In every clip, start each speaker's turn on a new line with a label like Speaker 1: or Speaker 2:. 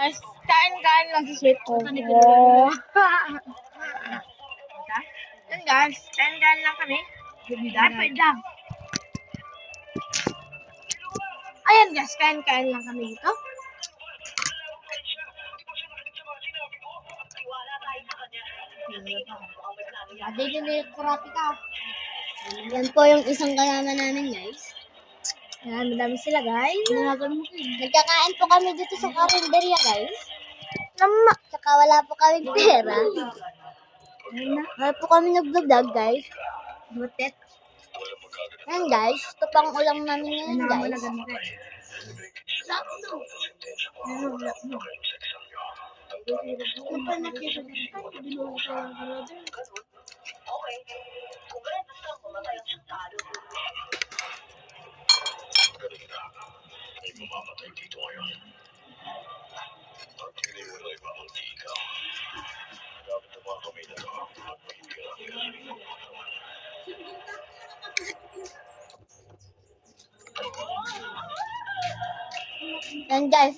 Speaker 1: guys, kain-kain lang si Sweet. Oh. Yan guys, kain-kain lang kami. Dapat lang. Ayan guys, kain-kain lang kami dito.
Speaker 2: Yan po yung isang kasama namin, guys.
Speaker 1: Ayan, madami sila guys.
Speaker 2: Nagkakain po kami dito sa karinderya, guys.
Speaker 1: Nama.
Speaker 2: Tsaka wala po kami pera. Wala po kami nag-vlog, guys.
Speaker 1: Butet.
Speaker 2: Yan, guys. Ito pang ulam namin ngayon, guys. Yan, guys.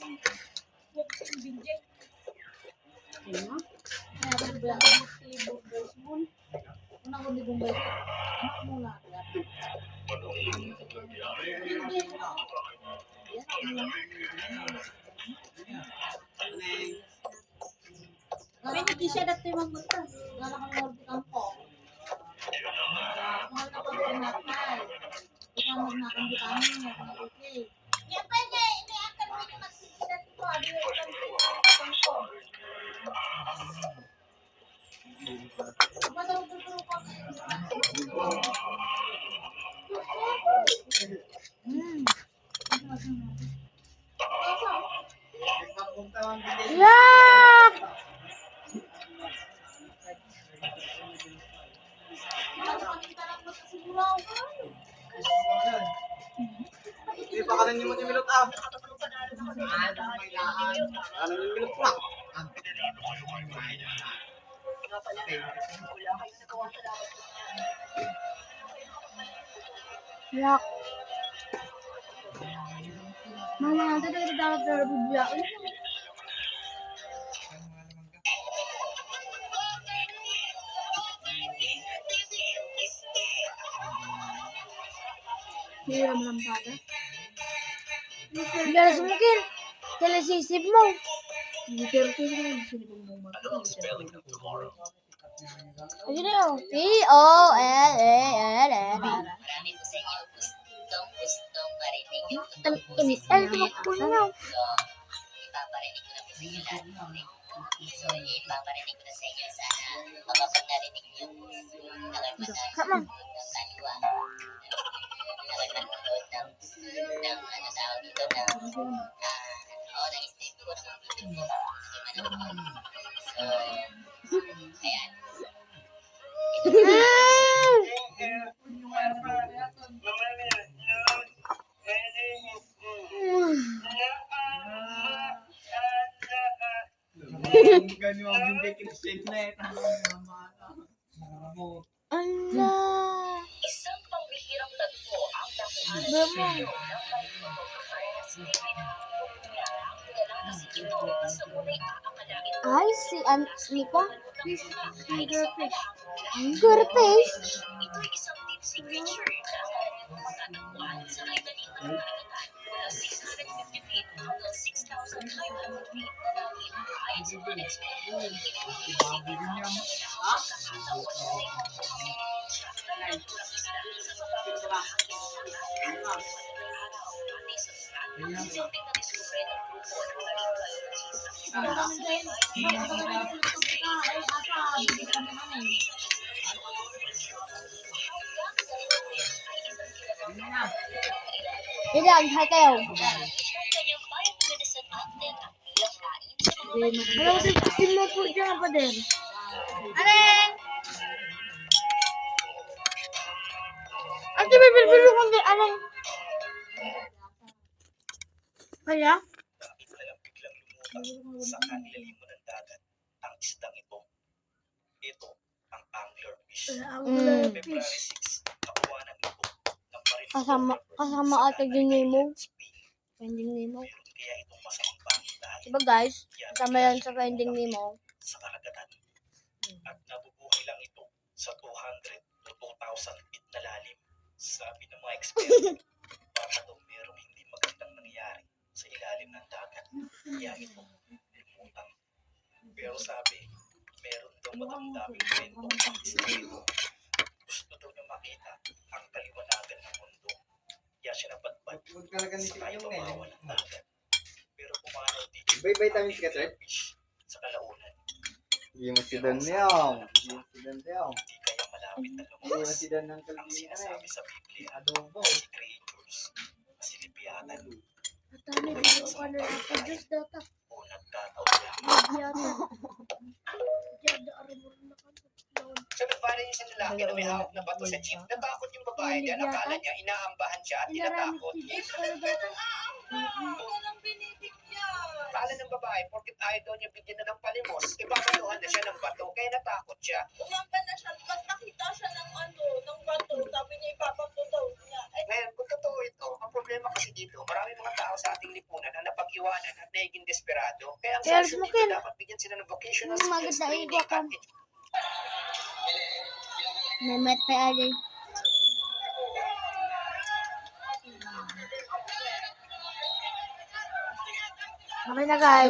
Speaker 1: Yeah!
Speaker 3: Hindi pa ka rin yung minute ah. Ano yung minute pa?
Speaker 1: Yak. Mama, nanti kita dapat berbubla. Hirap lampada. Biar mungkin telesisip mo. Biar ko yung sini mo. Ayo na yun.
Speaker 2: P-O-L-A-L-N.
Speaker 1: Ini tumak po niya.
Speaker 4: Ipaparinig ko na po sa inyo lahat ng so ipaparinig ko na sa inyo sana makapag-narinig niyo po
Speaker 1: Come on.
Speaker 4: ng kaliwa nakapanood ng ano tawag dito ng ng stream ko ng video ko so ayan
Speaker 3: Ganyan yung baking shake na eh.
Speaker 1: Allah.
Speaker 4: isang pambihirang tagpo ang nakuha
Speaker 1: Bemo.
Speaker 4: sa mulay aakalain
Speaker 2: Ay, si Nika.
Speaker 1: Girlfish.
Speaker 2: Girlfish.
Speaker 4: ito'y isang deep sea creature na karaniwang matatagpuan sa kaibaling ng karagatan mula 650 feet hanggang 6,500 feet na dahil ayon sa mga eksperto inisipin na ang pagkakataon na may structural na turang isla sa baba ng hangin sa araw pati sa sulat silbing na diskubre ng grupo ng marine biology sa
Speaker 2: Ilang, hi kayo.
Speaker 4: ang kanyang bioluminescent antenna bilang kain sa mga maliit
Speaker 1: Ano kasi steam mo po dyan pa din? Aren! Ate, may bilbil ko din. Aren! Kaya?
Speaker 5: Sa kanilalim mo ng dagat ang isdang ito. Ito ang anglerfish. February 6, nakuha ng ito ng
Speaker 2: Kasama ate din Nemo. Finding Nemo.
Speaker 5: Kaya itong masamang pangit dahil
Speaker 2: Diba guys? Kasama yan sa Finding Nemo.
Speaker 5: sa karagatan. At nabubuhay lang ito sa 200 to 2,000 feet na lalim. Sabi ng mga eksperto, baka daw merong hindi magandang nangyayari sa ilalim ng dagat. Kaya ito, lumutang. Pero sabi, meron daw madamdaming kwentong pang-istilo. Gusto daw niya makita ang kaliwanagan ng mundo. Kaya siya napadpad
Speaker 3: Huwag talaga ni
Speaker 5: sa
Speaker 3: Sip
Speaker 5: kahit
Speaker 3: yung eh.
Speaker 5: pabawa ng dagat. Pero pumanaw dito
Speaker 3: May vitamins ka, sir?
Speaker 5: fish sa kalaunan.
Speaker 3: Hindi mo si Don Leong. Hindi mo si Don Leong.
Speaker 5: Hindi kaya malapit na
Speaker 3: Hindi mo
Speaker 5: lumabas
Speaker 3: si Don ng
Speaker 5: ang
Speaker 3: kalbina na
Speaker 5: sinasabi
Speaker 3: eh.
Speaker 5: sa Biblia
Speaker 3: Adobo.
Speaker 5: si creatures na silipiyatan
Speaker 1: Atani, dito ka na lang sa Diyos data.
Speaker 5: o nagtataon lang.
Speaker 1: Yata. Diyan, armor na ka.
Speaker 5: Sa nagpala niya sa lalaki na may hawak na bato sa jeep, natakot yung babae dahil akala niya inaambahan siya at
Speaker 1: Inaramit
Speaker 5: tinatakot.
Speaker 1: si Diyos ka na data.
Speaker 5: Akala ng babae, porkit ayaw daw niya bigyan na ng palimos, ipapaluhan na siya ng bato, kaya natakot siya.
Speaker 6: Umamba na siya, pag nakita siya ng ng bato, sabi niya ipapatutaw niya. Ay,
Speaker 5: Ngayon, kung totoo ito, ang problema kasi dito, marami mga tao sa ating lipunan ang napag-iwanan at naging desperado. Kaya ang
Speaker 2: Kaya
Speaker 5: solution
Speaker 2: smokin.
Speaker 5: dito, dapat bigyan sila ng vocational
Speaker 2: Yung
Speaker 5: skills
Speaker 2: maganda
Speaker 5: training
Speaker 2: iwa ka.
Speaker 5: at
Speaker 2: May met pa alin. Okay na guys.